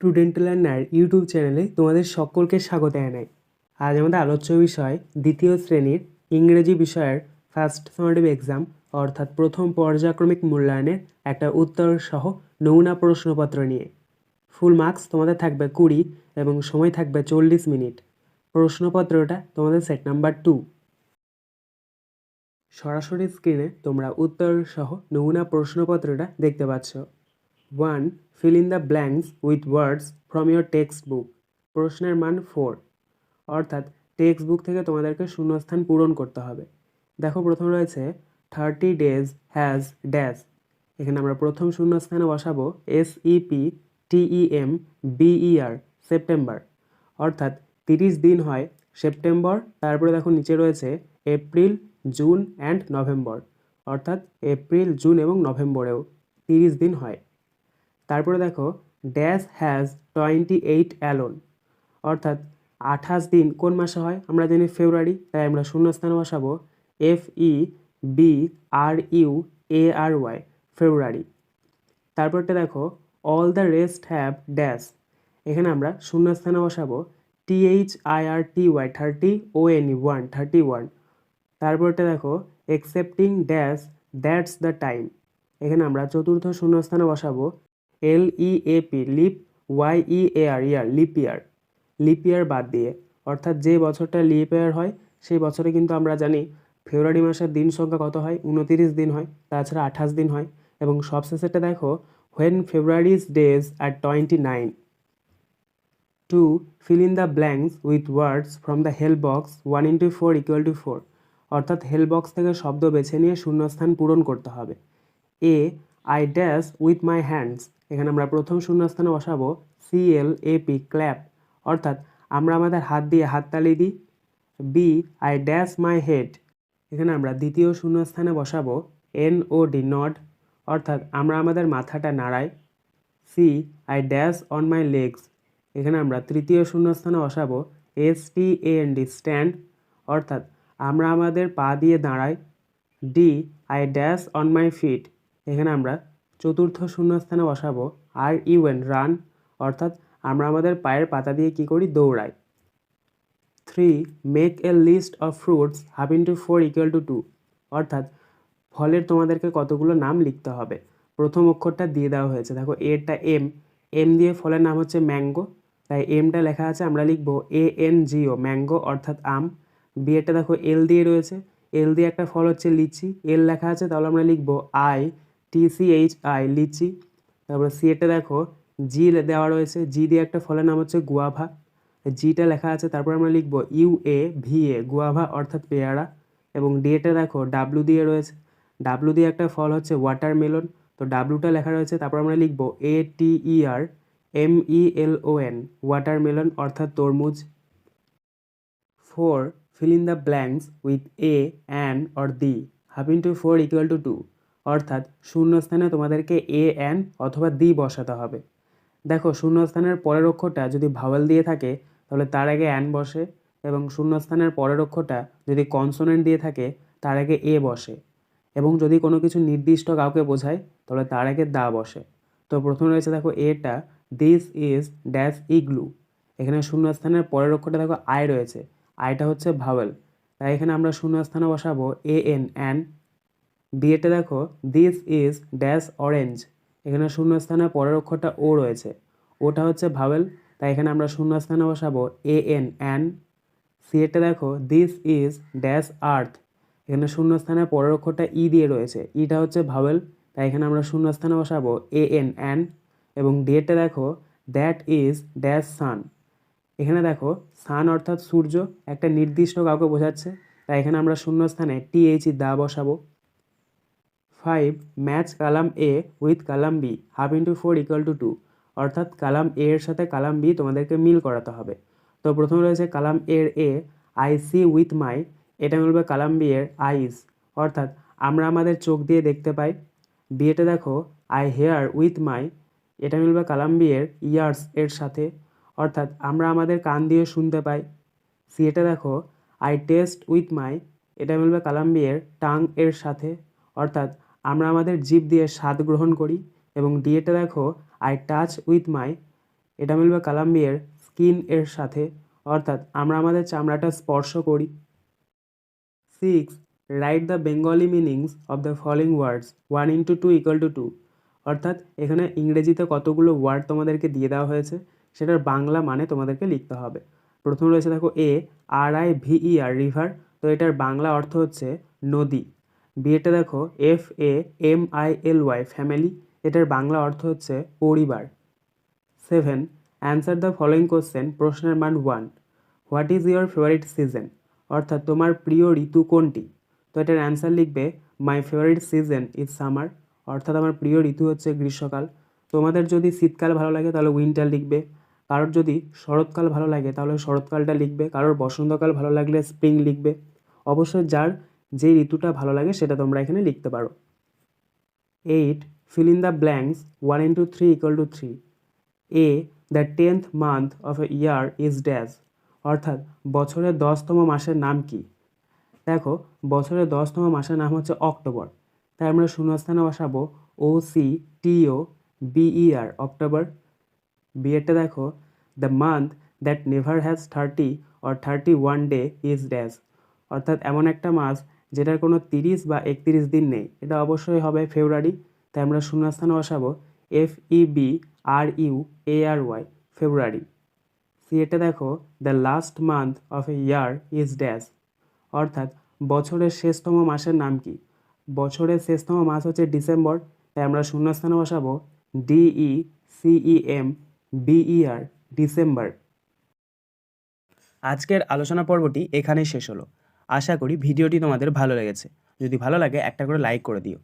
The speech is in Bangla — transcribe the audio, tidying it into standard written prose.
স্টুডেন্ট লার্নার ইউটিউব চ্যানেলে তোমাদের সকলকে স্বাগত জানাই। আজ আমাদের আলোচ্য বিষয় দ্বিতীয় শ্রেণীর ইংরেজি বিষয়ের ফার্স্ট সামেটিভ এক্সাম অর্থাৎ প্রথম পর্যায়ক্রমিক মূল্যায়নের একটা উত্তর সহ নমুনা প্রশ্নপত্র নিয়ে। ফুল মার্কস তোমাদের থাকবে 20 এবং সময় থাকবে 40 মিনিট। প্রশ্নপত্রটা তোমাদের সেট নাম্বার 2। সরাসরি স্ক্রিনে তোমরা উত্তর সহ নমুনা প্রশ্নপত্রটা দেখতে পাচ্ছ। 1. Fill in the blanks with words from your textbook. প্রশ্নের মান 4, অর্থাৎ টেক্সট বুক থেকে তোমাদেরকে শূন্যস্থান পূরণ করতে হবে। দেখো প্রথম রয়েছে 30 days has ড্যাশ। এখানে আমরা প্রথম শূন্যস্থানে বসাবো SEPTEMBER, সেপ্টেম্বর, অর্থাৎ 30 দিন হয় সেপ্টেম্বর। তারপরে দেখো নিচে রয়েছে এপ্রিল, জুন অ্যান্ড নভেম্বর, অর্থাৎ এপ্রিল, জুন এবং নভেম্বরেও 30 দিন হয়। তারপরে দেখো ড্যাশ হ্যাজ 28 অ্যালোন, অর্থাৎ 28 দিন কোন মাসে হয় আমরা জানি ফেব্রুয়ারি, তাই আমরা শূন্যস্থানে বসাবো FEBRUARY, ফেব্রুয়ারি। তারপরটা দেখো all the rest have dash. এখানে আমরা শূন্যস্থানে বসাবো THIRTY 31, 31। তারপরটা দেখো excepting dash that's the time. এখানে আমরা চতুর্থ শূন্যস্থানে বসাবো LEAP, লিপ, YEAR, ইয়ার, লিপ ইয়ার, লিপ ইয়ার বাদ দিয়ে, অর্থাৎ যে বছরটা লিপ ইয়ার হয় সেই বছরে কিন্তু আমরা জানি ফেব্রুয়ারি মাসের দিন সংখ্যা কত হয়, 29 দিন হয়, তাছাড়া 28 দিন হয়। এবং সবশেষেটা দেখো when February's days are 29. 2. Fill in the blanks with words from the help box 1 into 4 equal to 4, অর্থাৎ হেল্প বক্স থেকে শব্দ বেছে নিয়ে শূন্যস্থান পূরণ করতে হবে। A I dash with my hands. এখানে আমরা প্রথম শূন্যস্থানে বসাবো CLAP, ক্ল্যাপ, অর্থাৎ আমরা আমাদের হাত দিয়ে হাততালি দিই। B I dash my head. এখানে আমরা দ্বিতীয় শূন্যস্থানে বসাবো NOD, নড, অর্থাৎ আমরা আমাদের মাথাটা নাড়াই। See I dash on my legs. এখানে আমরা তৃতীয় শূন্যস্থানে বসাবো STAND, স্ট্যান্ড, অর্থাৎ আমরা আমাদের পা দিয়ে দাঁড়াই। D I dash on my feet. এখানে আমরা চতুর্থ শূন্যস্থানে বসাবো RUN, রান, অর্থাৎ আমরা আমাদের পায়ের পাতা দিয়ে কী করি, দৌড়াই। 3. Make a list of fruits half into 4 equal to 2, অর্থাৎ ফলের তোমাদেরকে কতগুলো নাম লিখতে হবে। প্রথম অক্ষরটা দিয়ে দেওয়া হয়েছে, দেখো এরটা এম দিয়ে ফলের নাম হচ্ছে ম্যাঙ্গো, তাই এমটা লেখা আছে, আমরা লিখবো ANGO, ম্যাঙ্গো, অর্থাৎ আম। বি এরটা দেখো এল দিয়ে রয়েছে, এল দিয়ে একটা ফল হচ্ছে লিচি, এল লেখা আছে, তাহলে আমরা লিখবো ITCHI, লিচি। তারপরে সি এরটা দেখো জি দেওয়া রয়েছে, জি দিয়ে একটা ফলের নাম হচ্ছে গুয়াভা, জিটা লেখা আছে, তারপর আমরা লিখবো UAVA, গুয়াভা, অর্থাৎ পেয়ারা। এবং ডিএটা দেখো ডাব্লু দিয়ে রয়েছে, ডাব্লু দিয়ে একটা ফল হচ্ছে ওয়াটারমেলন, তো ডাব্লুটা লেখা রয়েছে, তারপর আমরা লিখবো ATERMELON, ওয়াটারমেলন, অর্থাৎ তরমুজ। 4. Fill in the blanks with A, an or the, half into 4 equal to 2, অর্থাৎ শূন্যস্থানে তোমাদেরকে AN অথবা দি বসাতে হবে। দেখো শূন্যস্থানের পরের অক্ষরটা যদি ভাওয়েল দিয়ে থাকে তাহলে তার আগে অ্যান বসে, এবং শূন্যস্থানের পরের অক্ষরটা যদি কনসোনেন্ট দিয়ে থাকে তার আগে এ বসে, এবং যদি কোনো কিছু নির্দিষ্ট কাউকে বোঝায় তাহলে তার আগে দা বসে। তো প্রথমে রয়েছে দেখো এটা, দিস ইজ ড্যাশ ইগলু। এখানে শূন্যস্থানের পরের অক্ষরটা দেখো আই রয়েছে, আইটা হচ্ছে ভাওয়েল, তাই এখানে আমরা শূন্যস্থানে বসাবো AN, অ্যান। বিয়েটা দেখো দিস ইজ ড্যাশ অরেঞ্জ। এখানে শূন্যস্থানের পরের অক্ষরটা ও রয়েছে, ওটা হচ্ছে ভাওয়েল, তাই এখানে আমরা শূন্যস্থানে বসাবো AN, অ্যান। সি এরটা দেখো দিস ইজ ড্যাশ আর্থ। এখানে শূন্যস্থানের পরের অক্ষরটা ই দিয়ে রয়েছে, ইটা হচ্ছে ভাওয়েল, তাই এখানে আমরা শূন্যস্থানে বসাবো AN, অ্যান। এবং ডি এরটা দেখো দ্যাট ইজ ড্যাশ সান। এখানে দেখো সান অর্থাৎ সূর্য, একটা নির্দিষ্ট কাউকে বোঝাচ্ছে, তাই এখানে আমরা শূন্যস্থানে TH, দা বসাবো। 5. Match Kalam A with Kalam B, half into 4 equal to 2, অর্থাৎ কালাম A এর সাথে কালাম B তোমাদেরকে মিল করাতে হবে। তো প্রথমে রয়েছে কালাম এর A, I see with my, এটা মিলবে কালাম B এর আইস, অর্থাৎ আমরা আমাদের চোখ দিয়ে দেখতে পাই। বি এটা দেখো আই হেয়ার উইথ মাই, এটা মিলবে কালাম B এর ইয়ার্স এর সাথে, অর্থাৎ আমরা আমাদের কান দিয়ে শুনতে পাই। সি এটা দেখো আই টেস্ট উইথ মাই, এটা মিলবে কালাম B এর টাং এর সাথে, অর্থাৎ আমরা আমাদের জিভ দিয়ে স্বাদ গ্রহণ করি। এবং ডি এটা দেখো আই টাচ উইথ মাই, এটা মিলবে কলাম্বিয়ার স্কিন এর সাথে, অর্থাৎ আমরা আমাদের চামড়াটা স্পর্শ করি। 6. Write the Bengali meanings of the following words 1 into 2 equal to 2, অর্থাৎ এখানে ইংরেজিতে কতগুলো ওয়ার্ড তোমাদেরকে দিয়ে দেওয়া হয়েছে সেটার বাংলা মানে তোমাদেরকে লিখতে হবে। প্রথম রয়েছে দেখো ARIVER রিভার, তো এটার বাংলা অর্থ হচ্ছে নদী। বিয়েটা দেখো FAMILY ফ্যামিলি, এটার বাংলা অর্থ হচ্ছে পরিবার। 7. অ্যান্সার দ্য ফলোয়িং কোশ্চেন, প্রশ্নের মান 1। What is your favourite season, অর্থাৎ তোমার প্রিয় ঋতু কোনটি? তো এটার অ্যান্সার লিখবে my favourite season is summer, অর্থাৎ আমার প্রিয় ঋতু হচ্ছে গ্রীষ্মকাল। তোমাদের যদি শীতকাল ভালো লাগে তাহলে উইন্টার লিখবে, কারোর যদি শরৎকাল ভালো লাগে তাহলে শরৎকালটা লিখবে, কারোর বসন্তকাল ভালো লাগলে স্প্রিং লিখবে। অবশ্যই যার যে ঋতুটা ভালো লাগে সেটা তোমরা এখানে লিখতে পারো। 8. fill in the blanks 1 into 3 equal to 3. A. the 10th month of a year is dash, অর্থাৎ বছরের 10তম মাসের নাম কি? দেখো বছরের 10তম মাসের নাম হচ্ছে অক্টোবর, তাই আমরা শূন্যস্থানে বসাবো OCTOBER অক্টোবর। বিয়েরটা দেখো the month that never has 30 or 31 day is dash, অর্থাৎ এমন একটা মাস যেটার কোনো 30 বা 31 দিন নেই, এটা অবশ্যই হবে ফেব্রুয়ারি, তাই আমরা শূন্যস্থানে বসাবো FEBRUARY ফেব্রুয়ারি। এটা দেখো the last month of A year is dash, অর্থাৎ বছরের শেষতম মাসের নাম কি? বছরের শেষতম মাস হচ্ছে ডিসেম্বর, তাই আমরা শূন্যস্থানে বসাবো DECEMBER ডিসেম্বর। আজকের আলোচনা পর্বটি এখানেই শেষ হলো। আশা করি ভিডিওটি তোমাদের ভালো লেগেছে। যদি ভালো লাগে একটা করে লাইক করে দিও।